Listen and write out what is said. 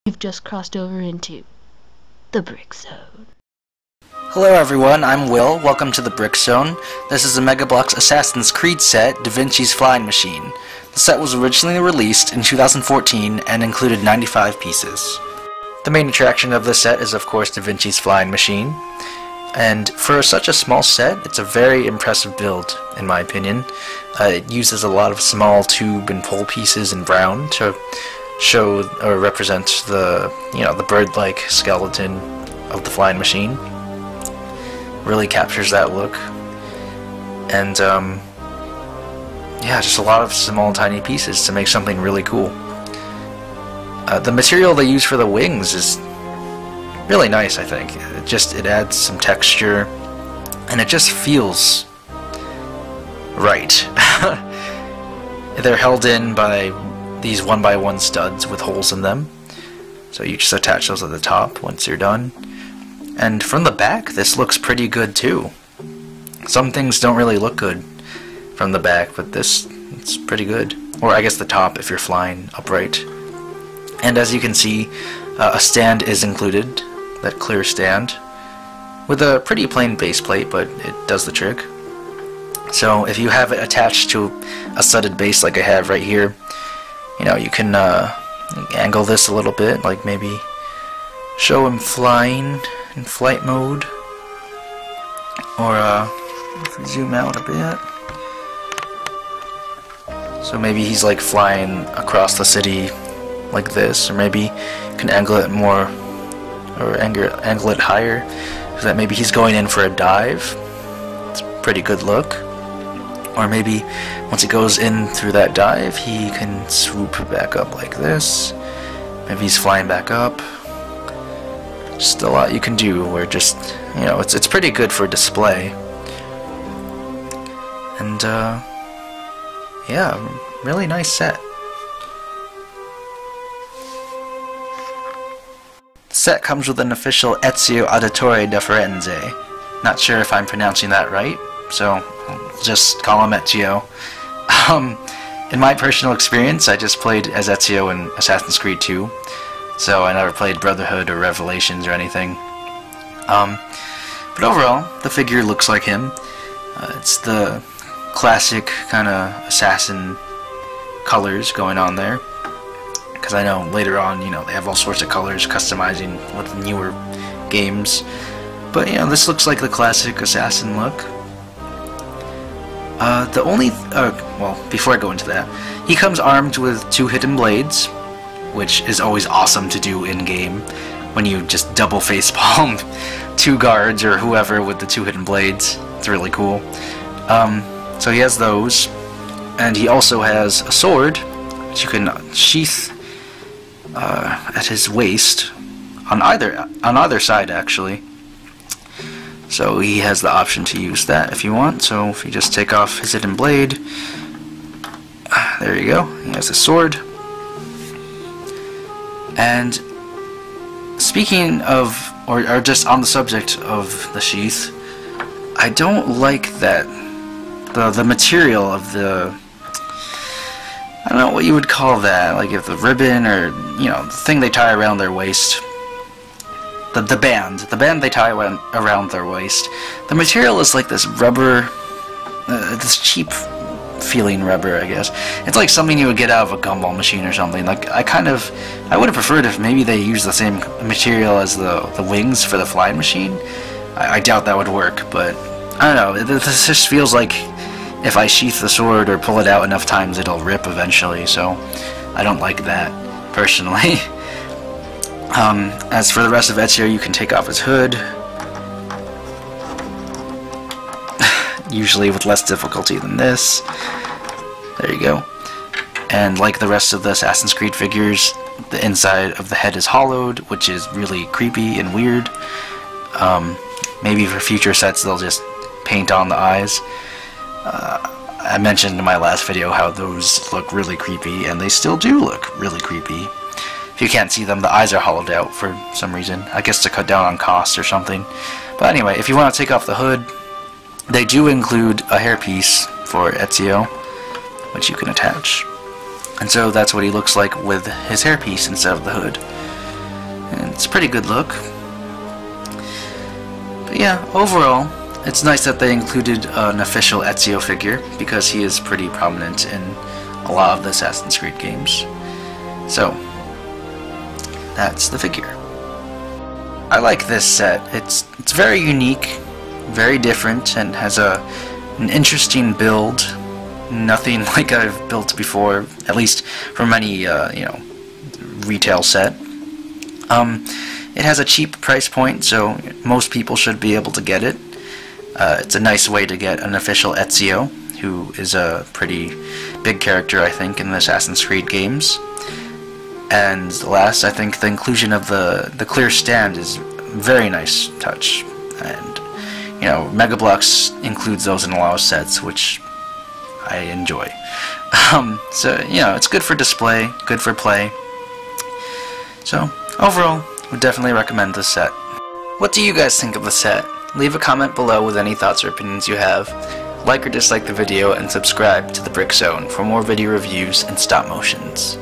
We've just crossed over into the Brick Zone. Hello everyone, I'm Will. Welcome to the Brick Zone. This is a Bloks Assassin's Creed set, Da Vinci's Flying Machine. The set was originally released in 2014 and included 95 pieces. The main attraction of this set is of course Da Vinci's Flying Machine. And for such a small set, it's a very impressive build, in my opinion. It uses a lot of small tube and pole pieces in brown to show or represent the, the bird-like skeleton of the flying machine. Really captures that look. And yeah, just a lot of small tiny pieces to make something really cool. The material they use for the wings is really nice, I think. It adds some texture and it just feels right. They're held in by these 1x1 studs with holes in them, so you just attach those at the top once you're done. And from the back, this looks pretty good too. Some things don't really look good from the back, but it's pretty good. Or I guess the top if you're flying upright. And as you can see, a stand is included, that clear stand, with a pretty plain base plate, but it does the trick. So if you have it attached to a studded base like I have right here, you can angle this a little bit, like maybe show him flying in flight mode, or if we zoom out a bit, so maybe he's like flying across the city like this, or maybe you can angle it more, or angle it higher, so that maybe he's going in for a dive. It's a pretty good look. Or maybe once he goes in through that dive, he can swoop back up like this. Maybe he's flying back up. Just a lot you can do where just, it's pretty good for display. And, yeah, really nice set. The set comes with an official Ezio Auditore da Firenze. Not sure if I'm pronouncing that right, so just call him Ezio. In my personal experience, I just played as Ezio in Assassin's Creed 2, so I never played Brotherhood or Revelations or anything. But overall, the figure looks like him. It's the classic kind of assassin colors going on there, because I know later on, they have all sorts of colors customizing with newer games. But, this looks like the classic assassin look. Well, before I go into that, he comes armed with 2 hidden blades, which is always awesome to do in-game, when you just double facepalm 2 guards or whoever with the 2 hidden blades. It's really cool. So he has those, and he also has a sword, which you can sheath at his waist, on either side actually. So he has the option to use that if you want. So if you just take off his hidden blade, there you go, he has a sword. And speaking of, or just on the subject of the sheath, I don't like that the material of the, I don't know what you would call that, like if the ribbon or, the thing they tie around their waist. The band they tie around their waist. The material is like this rubber, this cheap feeling rubber, I guess. It's like something you would get out of a gumball machine or something. Like I would have preferred if maybe they used the same material as the wings for the flying machine. I doubt that would work, but I don't know. This just feels like if I sheath the sword or pull it out enough times, it'll rip eventually. So I don't like that personally. As for the rest of Ezio, you can take off his hood, usually with less difficulty than this. There you go. And like the rest of the Assassin's Creed figures, the inside of the head is hollowed, which is really creepy and weird. Maybe for future sets they'll just paint on the eyes. I mentioned in my last video how those look really creepy, and they still do look really creepy. If you can't see them, the eyes are hollowed out for some reason. I guess to cut down on cost or something. But anyway, if you want to take off the hood, they do include a hairpiece for Ezio, which you can attach. And so that's what he looks like with his hairpiece instead of the hood. it's a pretty good look. But yeah, overall, it's nice that they included an official Ezio figure, because he is pretty prominent in a lot of the Assassin's Creed games. So, that's the figure. I like this set. It's very unique, very different, and has an interesting build. Nothing like I've built before, at least from any retail set. It has a cheap price point, so most people should be able to get it. It's a nice way to get an official Ezio, who is a pretty big character, I think, in the Assassin's Creed games. And last, I think the inclusion of the clear stand is a very nice touch. And, Mega Bloks includes those in a lot of sets, which I enjoy. So, it's good for display, good for play. So, overall, would definitely recommend this set. What do you guys think of the set? Leave a comment below with any thoughts or opinions you have. Like or dislike the video, and subscribe to the Brick Zone for more video reviews and stop motions.